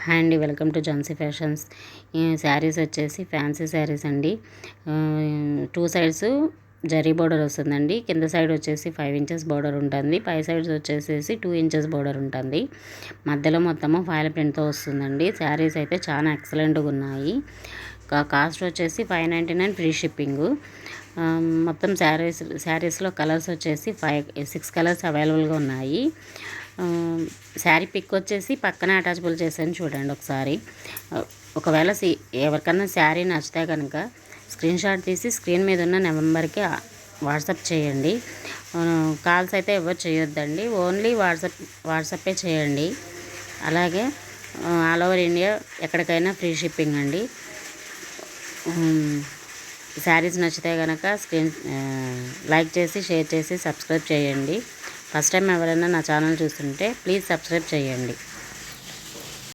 Hi అండి, welcome to Jhansi fashions. ఈ శారీస్ వచ్చేసి ఫ్యాన్సీ శారీస్ అండి. 2 సైడ్స్ జరీ బోర్డర్ వస్తుందండి. కింద సైడ్ వచ్చేసి 5 ఇంచెస్ బోర్డర్ ఉంటుంది. పై సైడ్స్ వచ్చేసి 2 ఇంచెస్ బోర్డర్ ఉంటుంది. మధ్యలో మొత్తము ఫాయిల్ ప్రింట్తో వస్తుందండి. శారీస్ అయితే చాలా ఎక్సలెంట్గా ఉన్నాయి. కాస్ట్ వచ్చేసి 599 ఫ్రీ షిప్పింగ్. మొత్తం శారీస్లో కలర్స్ వచ్చేసి 6 కలర్స్ అవైలబుల్గా ఉన్నాయి. శారీ పిక్ వచ్చేసి పక్కనే అటాచబుల్ చేశాను, చూడండి ఒకసారి. ఒకవేళ ఎవరికన్నా శారీ నచ్చితే కనుక స్క్రీన్ షాట్ తీసి స్క్రీన్ మీద ఉన్న నెంబర్కి వాట్సాప్ చేయండి. కాల్స్ అయితే ఎవరు చేయొద్దండి, ఓన్లీ వాట్సాపే చేయండి. అలాగే ఆల్ ఓవర్ ఇండియా ఎక్కడికైనా ఫ్రీ షిప్పింగ్ అండి. శారీస్ నచ్చితే కనుక లైక్ చేసి షేర్ చేసి సబ్స్క్రైబ్ చేయండి. ఫస్ట్ టైం ఎవరైనా నా ఛానల్ చూస్తుంటే ప్లీజ్ సబ్స్క్రైబ్ చేయండి.